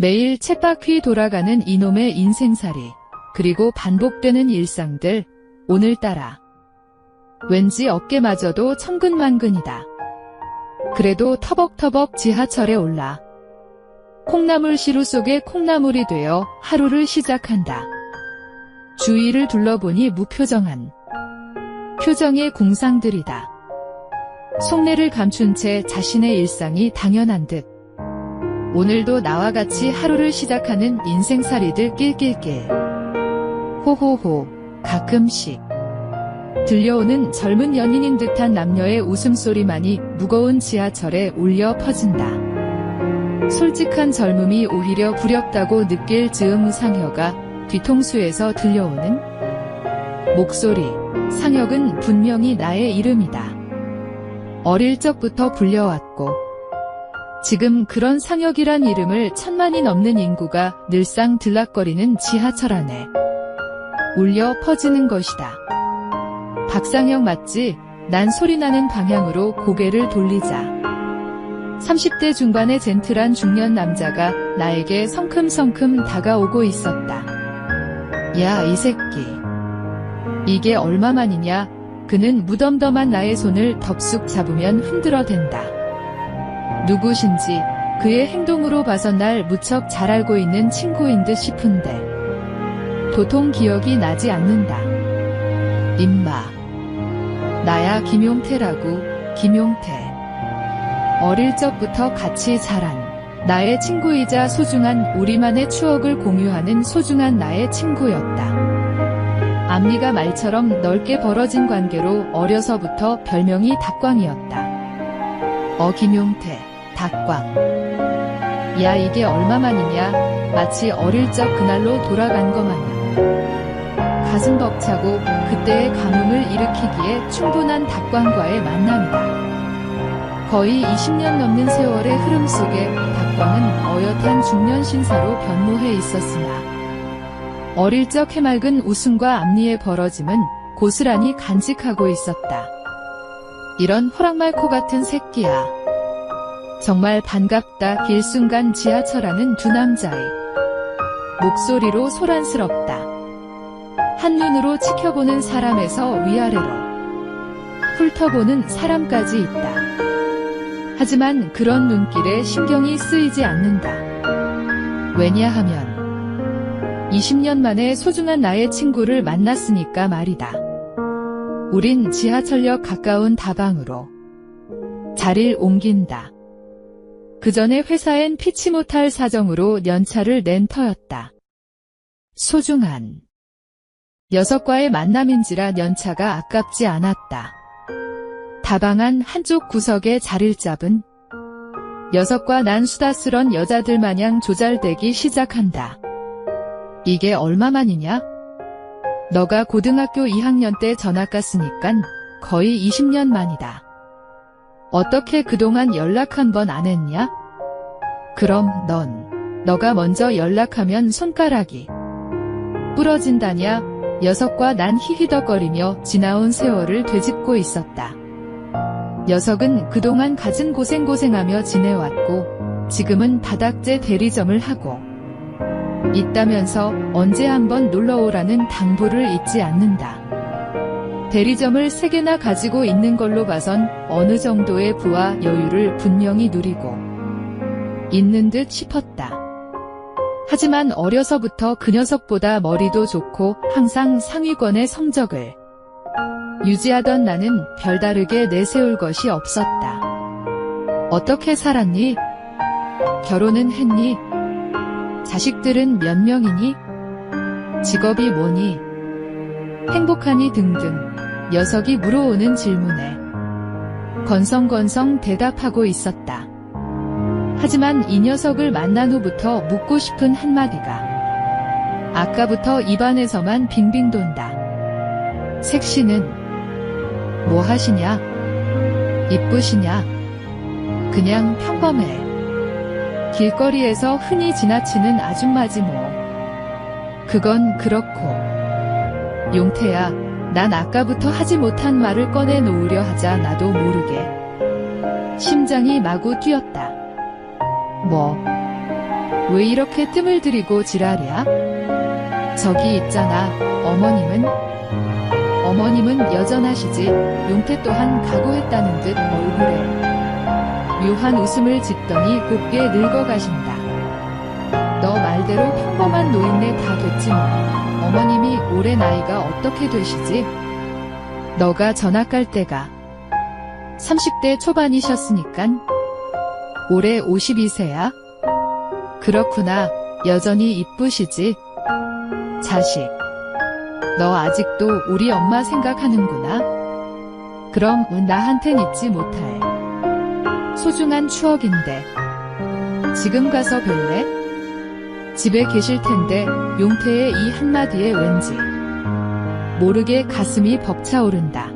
매일 쳇바퀴 돌아가는 이놈의 인생살이, 그리고 반복되는 일상들, 오늘따라 왠지 어깨마저도 천근만근이다. 그래도 터벅터벅 지하철에 올라 콩나물 시루 속에 콩나물이 되어 하루를 시작한다. 주위를 둘러보니 무표정한 표정의 공상들이다. 속내를 감춘 채 자신의 일상이 당연한 듯. 오늘도 나와 같이 하루를 시작하는 인생살이들 낄낄낄. 호호호. 가끔씩 들려오는 젊은 연인인 듯한 남녀의 웃음소리만이 무거운 지하철에 울려 퍼진다. 솔직한 젊음이 오히려 부렵다고 느낄 즈음 상혁아 뒤통수에서 들려오는 목소리. 상혁은 분명히 나의 이름이다. 어릴 적부터 불려왔고 지금 그런 상혁이란 이름을 1000만이 넘는 인구가 늘상 들락거리는 지하철 안에 울려 퍼지는 것이다. 박상혁 맞지? 난 소리나는 방향으로 고개를 돌리자 30대 중반의 젠틀한 중년 남자가 나에게 성큼성큼 다가오고 있었다. 야, 이 새끼. 이게 얼마만이냐? 그는 무덤덤한 나의 손을 덥쑥 잡으면 흔들어댄다. 누구신지 그의 행동으로 봐선 날 무척 잘 알고 있는 친구인 듯 싶은데 도통 기억이 나지 않는다. 임마. 나야 김용태라고. 김용태. 어릴 적부터 같이 자란 나의 친구이자 소중한 우리만의 추억을 공유하는 소중한 나의 친구였다. 앞니가 말처럼 넓게 벌어진 관계로 어려서부터 별명이 닭광이었다. 김용태, 닭광. 야, 이게 얼마만이냐? 마치 어릴 적 그날로 돌아간 것 마냥. 가슴 벅차고 그때의 가뭄을 일으키기에 충분한 닭광과의 만남이다. 거의 20년 넘는 세월의 흐름 속에 닭광은 어엿한 중년 신사로 변모해 있었으나 어릴 적 해맑은 웃음과 앞니의 벌어짐은 고스란히 간직하고 있었다. 이런 호랑말코 같은 새끼야. 정말 반갑다. 길순간 지하철 안은 두 남자의 목소리로 소란스럽다. 한눈으로 지켜보는 사람에서 위아래로 훑어보는 사람까지 있다. 하지만 그런 눈길에 신경이 쓰이지 않는다. 왜냐하면 20년 만에 소중한 나의 친구를 만났으니까 말이다. 우린 지하철역 가까운 다방으로 자리를 옮긴다. 그 전에 회사엔 피치 못할 사정으로 연차를 낸 터였다. 소중한 녀석과의 만남인지라 연차가 아깝지 않았다. 다방 안 한쪽 구석에 자리를 잡은 녀석과 난 수다스런 여자들 마냥 조잘대기 시작한다. 이게 얼마만이냐? 너가 고등학교 2학년 때 전학 갔으니깐 거의 20년 만이다. 어떻게 그동안 연락 한 번 안 했냐? 그럼 너가 먼저 연락하면 손가락이 부러진다냐? 녀석과 난 히히덕거리며 지나온 세월을 되짚고 있었다. 녀석은 그동안 갖은 고생하며 지내왔고 지금은 다닥제 대리점을 하고 있다면서 언제 한번 놀러오라는 당부를 잊지 않는다. 대리점을 3개나 가지고 있는 걸로 봐선 어느 정도의 부와 여유를 분명히 누리고 있는 듯 싶었다. 하지만 어려서부터 그 녀석보다 머리도 좋고 항상 상위권의 성적을 유지하던 나는 별다르게 내세울 것이 없었다. 어떻게 살았니? 결혼은 했니? 자식들은 몇 명이니? 직업이 뭐니? 행복하니? 등등 녀석이 물어오는 질문에 건성건성 대답하고 있었다. 하지만 이 녀석을 만난 후부터 묻고 싶은 한마디가 아까부터 입안에서만 빙빙 돈다. 색시는 뭐 하시냐? 이쁘시냐? 그냥 평범해. 길거리에서 흔히 지나치는 아줌마지 뭐. 그건 그렇고. 용태야, 난 아까부터 하지 못한 말을 꺼내놓으려 하자 나도 모르게 심장이 마구 뛰었다. 왜 이렇게 뜸을 들이고 지랄이야? 저기 있잖아, 어머님은 여전하시지. 용태 또한 각오했다는 듯 얼굴에 묘한 웃음을 짓더니 곱게 늙어가신다. 너 말대로 평범한 노인네 다 됐지 뭐. 어머님이 올해 나이가 어떻게 되시지? 너가 전학 갈 때가 30대 초반이셨으니깐 올해 52세야? 그렇구나. 여전히 이쁘시지? 자식, 너 아직도 우리 엄마 생각하는구나. 그럼 나한텐 잊지 못할 소중한 추억인데 지금 가서 뵐래? 집에 계실 텐데. 용태의 이 한마디에 왠지 모르게 가슴이 벅차오른다.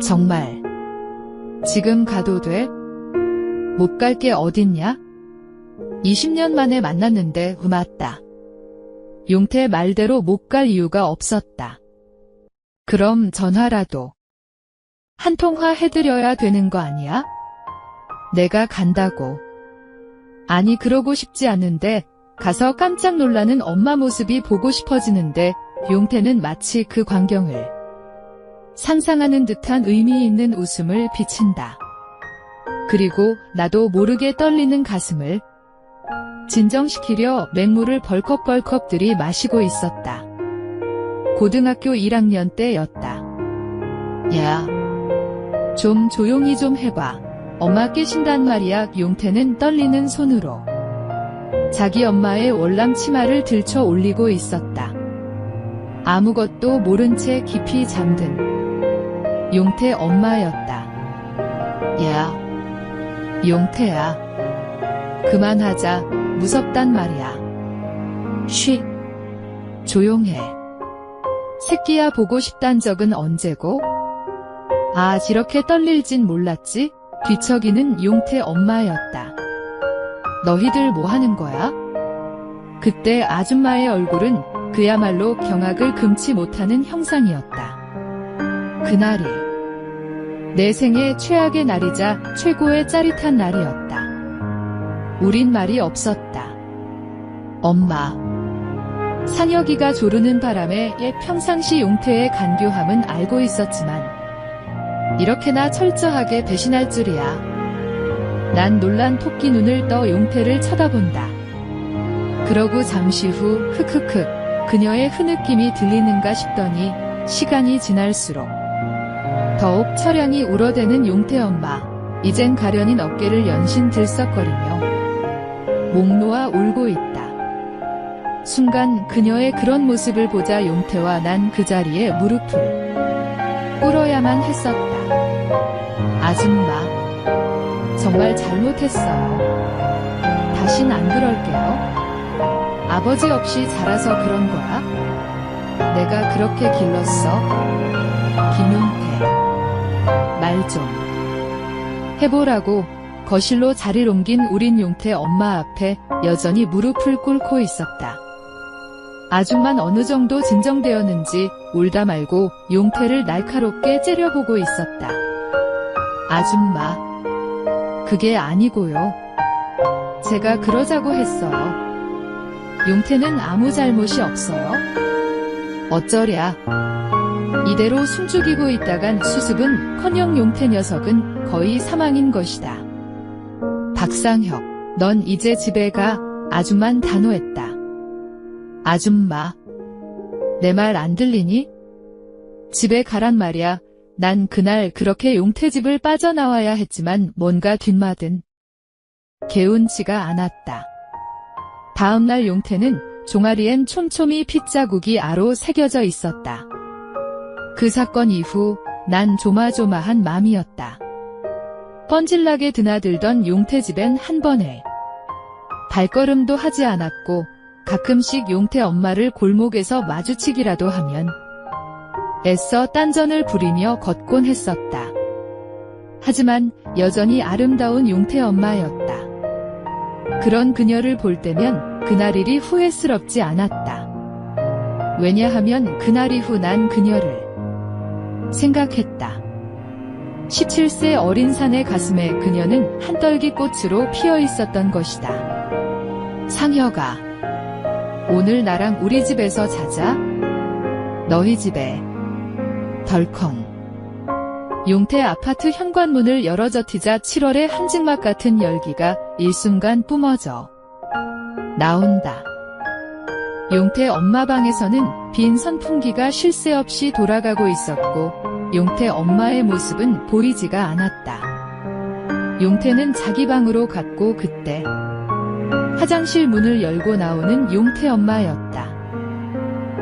정말 지금 가도 돼? 못 갈 게 어딨냐? 20년 만에 만났는데 맞다. 용태 말대로 못 갈 이유가 없었다. 그럼 전화라도 한 통화 해드려야 되는 거 아니야? 내가 간다고. 아니, 그러고 싶지 않은데 가서 깜짝 놀라는 엄마 모습이 보고 싶어지는데 용태는 마치 그 광경을 상상하는 듯한 의미 있는 웃음을 비친다. 그리고 나도 모르게 떨리는 가슴을 진정시키려 맹물을 벌컥벌컥 들이마시고 있었다. 고등학교 1학년 때였다. 야, 좀 조용히 좀 해봐. 엄마 깨신단 말이야. 용태는 떨리는 손으로 자기 엄마의 월남 치마를 들쳐 올리고 있었다. 아무것도 모른 채 깊이 잠든 용태 엄마였다. 야, 용태야. 그만하자. 무섭단 말이야. 쉬. 조용해. 새끼야, 보고 싶단 적은 언제고? 아, 이렇게 떨릴진 몰랐지? 뒤척이는 용태 엄마였다. 너희들 뭐 하는 거야? 그때 아줌마의 얼굴은 그야말로 경악을 금치 못하는 형상이었다. 그날이 내 생애 최악의 날이자 최고의 짜릿한 날이었다. 우린 말이 없었다. 엄마. 상혁이가 조르는 바람에 평상시 용태의 간교함은 알고 있었지만 이렇게나 철저하게 배신할 줄이야. 난 놀란 토끼 눈을 떠 용태를 쳐다본다. 그러고 잠시 후 흑흑흑 그녀의 흐느낌이 들리는가 싶더니 시간이 지날수록 더욱 처량히 울어대는 용태 엄마. 이젠 가련인 어깨를 연신 들썩거리며 목 놓아 울고 있다. 순간 그녀의 그런 모습을 보자 용태와 난 그 자리에 무릎을 꿇어야만 했었다. 아줌마, 정말 잘못했어요. 다신 안 그럴게요. 아버지 없이 자라서 그런 거야? 내가 그렇게 길렀어? 김용태, 말 좀 해보라고. 거실로 자리를 옮긴 우린 용태 엄마 앞에 여전히 무릎을 꿇고 있었다. 아줌만 어느 정도 진정되었는지 울다 말고 용태를 날카롭게 째려보고 있었다. 아줌마, 그게 아니고요. 제가 그러자고 했어요. 용태는 아무 잘못이 없어요. 어쩌랴. 이대로 숨죽이고 있다간 수습은커녕 용태 녀석은 거의 사망인 것이다. 박상혁, 넌 이제 집에 가. 아줌만 단호했다. 아줌마, 내 말 안 들리니? 집에 가란 말이야. 난 그날 그렇게 용태 집을 빠져나와야 했지만 뭔가 뒷맛은 개운치가 않았다. 다음날 용태는 종아리엔 촘촘히 핏자국이 아로 새겨져 있었다. 그 사건 이후 난 조마조마한 맘이었다. 뻔질나게 드나들던 용태 집엔 한 번에 발걸음도 하지 않았고 가끔씩 용태 엄마를 골목에서 마주치기라도 하면 애써 딴전을 부리며 걷곤 했었다. 하지만 여전히 아름다운 용태 엄마였다. 그런 그녀를 볼 때면 그날 일이 후회스럽지 않았다. 왜냐하면 그날 이후 난 그녀를 생각했다. 17세 어린 사내 가슴에 그녀는 한떨기 꽃으로 피어 있었던 것이다. 상혁아, 오늘 나랑 우리 집에서 자자. 너희 집에. 덜컹. 용태 아파트 현관문을 열어젖히자 7월의 한증막 같은 열기가 일순간 뿜어져 나온다. 용태 엄마 방에서는 빈 선풍기가 쉴 새 없이 돌아가고 있었고 용태 엄마의 모습은 보이지가 않았다. 용태는 자기 방으로 갔고 그때 화장실 문을 열고 나오는 용태 엄마였다.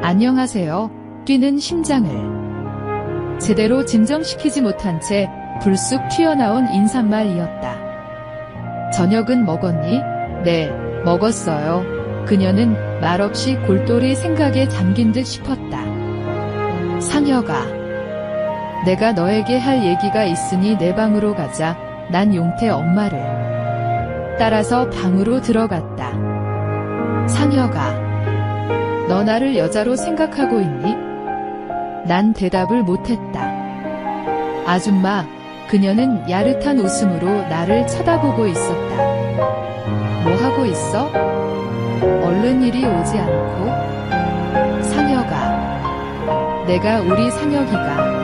안녕하세요. 뛰는 심장을 제대로 진정시키지 못한 채 불쑥 튀어나온 인사말이었다. 저녁은 먹었니? 네, 먹었어요. 그녀는 말없이 골똘히 생각에 잠긴 듯 싶었다. 상혁아, 내가 너에게 할 얘기가 있으니 내 방으로 가자. 난 용태 엄마를 따라서 방으로 들어갔다. 상혁아, 너 나를 여자로 생각하고 있니? 난 대답을 못했다. 아줌마, 그녀는 야릇한 웃음으로 나를 쳐다보고 있었다. 뭐 하고 있어? 얼른 이리 오지 않고? 상혁아, 내가 우리 상혁이가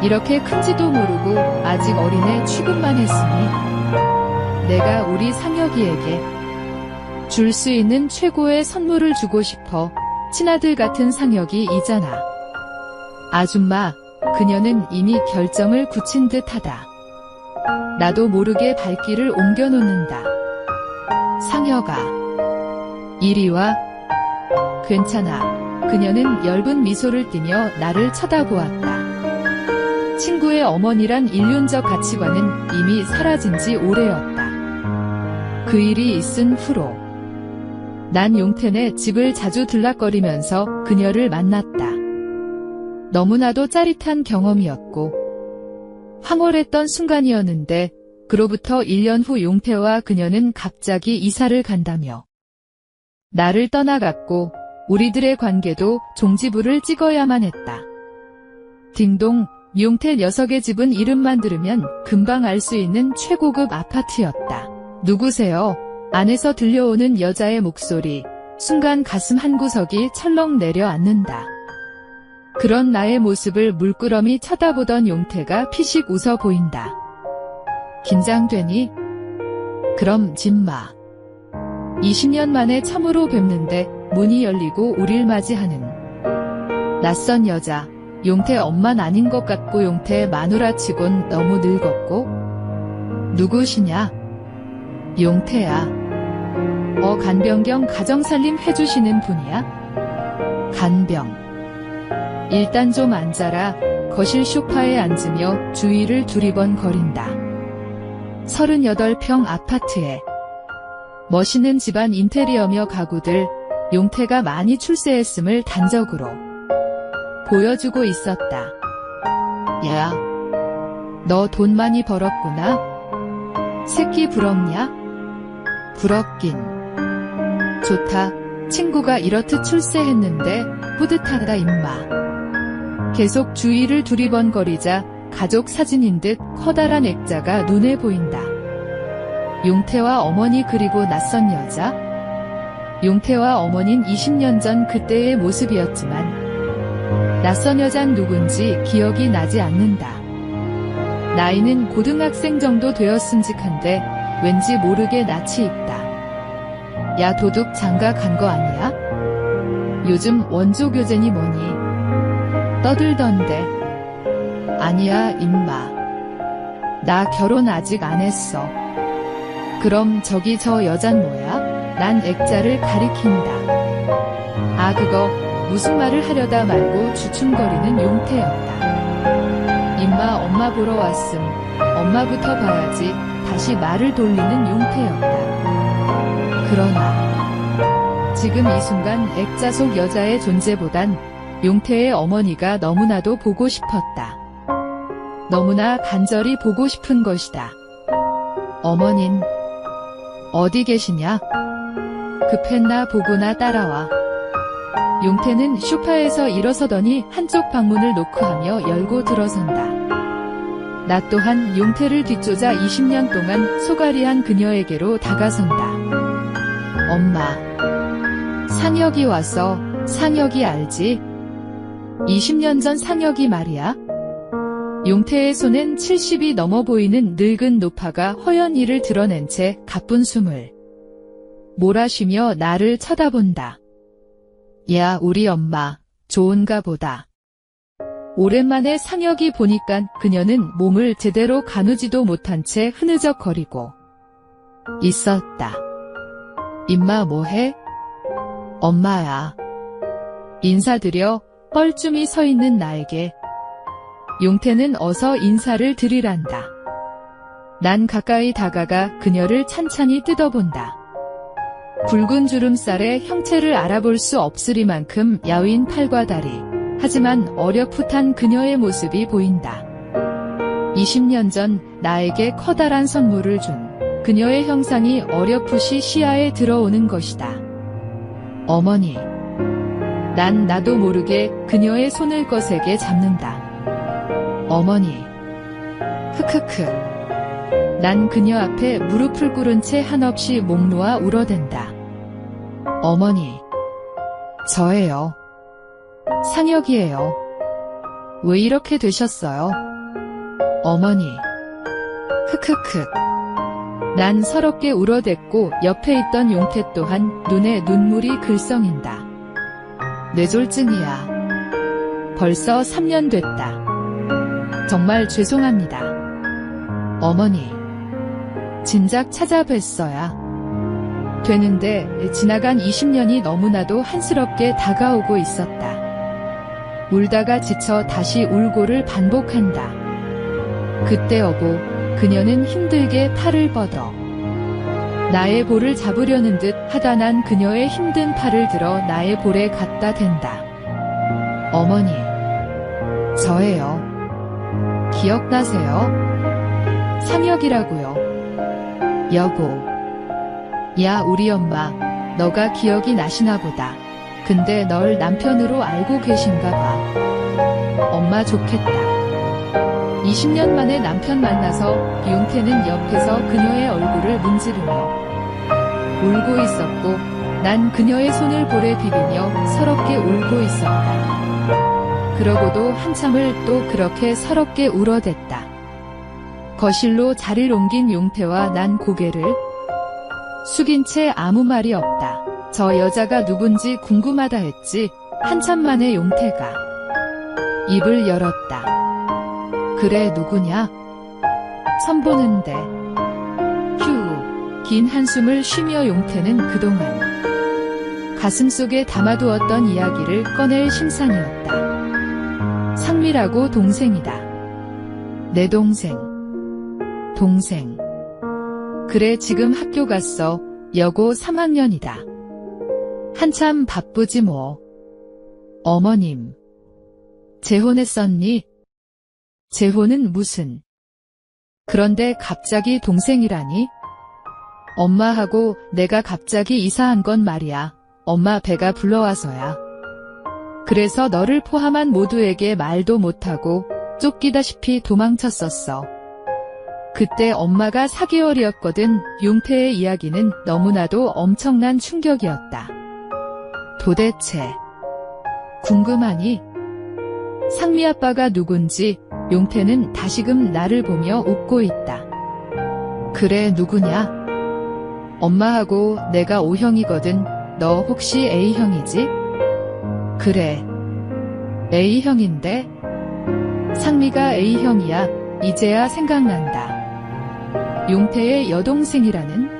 이렇게 큰지도 모르고 아직 어린애 취급만 했으니 내가 우리 상혁이에게 줄 수 있는 최고의 선물을 주고 싶어. 친아들 같은 상혁이 이잖아. 아줌마, 그녀는 이미 결정을 굳힌 듯하다. 나도 모르게 발길을 옮겨놓는다. 상혁아, 이리 와. 괜찮아. 그녀는 엷은 미소를 띠며 나를 쳐다보았다. 친구의 어머니란 일륜적 가치관은 이미 사라진 지 오래였다. 그 일이 있은 후로 난 용태네 집을 자주 들락거리면서 그녀를 만났다. 너무나도 짜릿한 경험이었고 황홀했던 순간이었는데 그로부터 1년 후 용태와 그녀는 갑자기 이사를 간다며 나를 떠나갔고 우리들의 관계도 종지부를 찍어야만 했다. 딩동, 용태 녀석의 집은 이름만 들으면 금방 알 수 있는 최고급 아파트였다. 누구세요? 안에서 들려오는 여자의 목소리. 순간 가슴 한구석이 철렁 내려앉는다. 그런 나의 모습을 물끄러미 쳐다보던 용태가 피식 웃어 보인다. 긴장되니? 그럼 짐마. 20년 만에 처음으로 뵙는데 문이 열리고 우릴 맞이하는 낯선 여자. 용태 엄만 아닌 것 같고 용태 마누라치곤 너무 늙었고. 누구시냐? 용태야. 간병경 가정살림 해주시는 분이야? 간병. 일단 좀 앉아라. 거실 소파에 앉으며 주위를 두리번거린다. 38평 아파트에 멋있는 집안 인테리어며 가구들. 용태가 많이 출세했음을 단적으로 보여주고 있었다. 야, 너 돈 많이 벌었구나? 새끼 부럽냐? 부럽긴. 좋다. 친구가 이렇듯 출세했는데 뿌듯하다 임마. 계속 주위를 두리번거리자 가족 사진인 듯 커다란 액자가 눈에 보인다. 용태와 어머니 그리고 낯선 여자? 용태와 어머닌 20년 전 그때의 모습이었지만 낯선 여잔 누군지 기억이 나지 않는다. 나이는 고등학생 정도 되었음직한데 왠지 모르게 낯이 익다. 야, 도둑 장가 간 거 아니야? 요즘 원조교제니 뭐니? 떠들던데. 아니야 임마. 나 결혼 아직 안 했어. 그럼 저기 저 여잔 뭐야? 난 액자를 가리킨다. 아, 그거 무슨 말을 하려다 말고 주춤거리는 용태였다. 임마, 엄마 보러 왔음. 엄마부터 봐야지. 다시 말을 돌리는 용태였다. 그러나 지금 이 순간 액자 속 여자의 존재보단 용태의 어머니가 너무나도 보고 싶었다. 너무나 간절히 보고 싶은 것이다. 어머닌 어디 계시냐? 급했나 보구나. 따라와. 용태는 소파에서 일어서더니 한쪽 방문을 노크하며 열고 들어선다. 나 또한 용태를 뒤쫓아 20년 동안 소가리한 그녀에게로 다가선다. 엄마. 상혁이 왔어. 상혁이 알지? 20년 전 상혁이 말이야. 용태의 손엔 70이 넘어 보이는 늙은 노파가 허연 이를 드러낸 채 가쁜 숨을 몰아쉬며 나를 쳐다본다. 야, 우리 엄마 좋은가 보다. 오랜만에 상혁이 보니깐 그녀는 몸을 제대로 가누지도 못한 채 흐느적거리고 있었다. 임마 뭐해? 엄마야. 인사드려. 뻘쭘히 서 있는 나에게 용태는 어서 인사를 드리란다. 난 가까이 다가가 그녀를 찬찬히 뜯어본다. 굵은 주름살에 형체를 알아볼 수 없으리만큼 야윈 팔과 다리, 하지만 어렴풋한 그녀의 모습이 보인다. 20년 전 나에게 커다란 선물을 준 그녀의 형상이 어렴풋이 시야에 들어오는 것이다. 어머니. 난 나도 모르게 그녀의 손을 거세게 잡는다. 어머니. 크크크. 난 그녀 앞에 무릎을 꿇은 채 한없이 목 놓아 울어댄다. 어머니. 저예요. 상혁이에요. 왜 이렇게 되셨어요? 어머니. 크크크. 난 서럽게 울어댔고 옆에 있던 용태 또한 눈에 눈물이 글썽인다. 뇌졸중이야. 벌써 3년 됐다. 정말 죄송합니다. 어머니. 진작 찾아뵀어야 되는데 지나간 20년이 너무나도 한스럽게 다가오고 있었다. 울다가 지쳐 다시 울고를 반복한다. 그때 여보, 그녀는 힘들게 팔을 뻗어 나의 볼을 잡으려는 듯 하다 난 그녀의 힘든 팔을 들어 나의 볼에 갖다 댄다. 어머니. 저예요. 기억나세요? 상혁이라고요. 여보. 야, 우리 엄마, 너가 기억이 나시나 보다. 근데 널 남편으로 알고 계신가 봐. 엄마 좋겠다. 20년 만에 남편 만나서 용태는 옆에서 그녀의 얼굴을 문지르며 울고 있었고 난 그녀의 손을 볼에 비비며 서럽게 울고 있었다. 그러고도 한참을 또 그렇게 서럽게 울어댔다. 거실로 자리를 옮긴 용태와 난 고개를 숙인 채 아무 말이 없다. 저 여자가 누군지 궁금하다 했지. 한참 만에 용태가 입을 열었다. 그래, 누구냐? 선보는데. 휴. 긴 한숨을 쉬며 용태는 그동안 가슴속에 담아두었던 이야기를 꺼낼 심상이었다. 상미라고 동생이다. 내 동생. 동생. 그래, 지금 학교 갔어. 여고 3학년이다. 한참 바쁘지 뭐. 어머님. 재혼했었니? 재혼은 무슨. 그런데 갑자기 동생이라니? 엄마하고 내가 갑자기 이사한 건 말이야. 엄마 배가 불러와서야. 그래서 너를 포함한 모두에게 말도 못하고 쫓기다시피 도망쳤었어. 그때 엄마가 4개월이었거든. 용태의 이야기는 너무나도 엄청난 충격이었다. 도대체 궁금하니? 상미 아빠가 누군지. 용태는 다시금 나를 보며 웃고 있다. 그래, 누구냐? 엄마하고 내가 O형이거든. 너 혹시 A형이지? 그래. A형인데? 상미가 A형이야. 이제야 생각난다. 용태의 여동생이라는?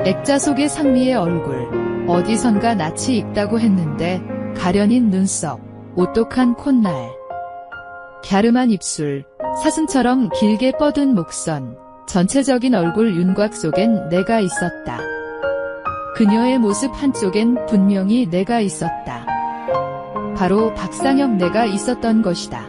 액자 속의 상미의 얼굴. 어디선가 낯이 익다고 했는데 가련인 눈썹, 오똑한 콧날, 갸름한 입술, 사슴처럼 길게 뻗은 목선, 전체적인 얼굴 윤곽 속엔 내가 있었다. 그녀의 모습 한쪽엔 분명히 내가 있었다. 바로 박상혁 내가 있었던 것이다.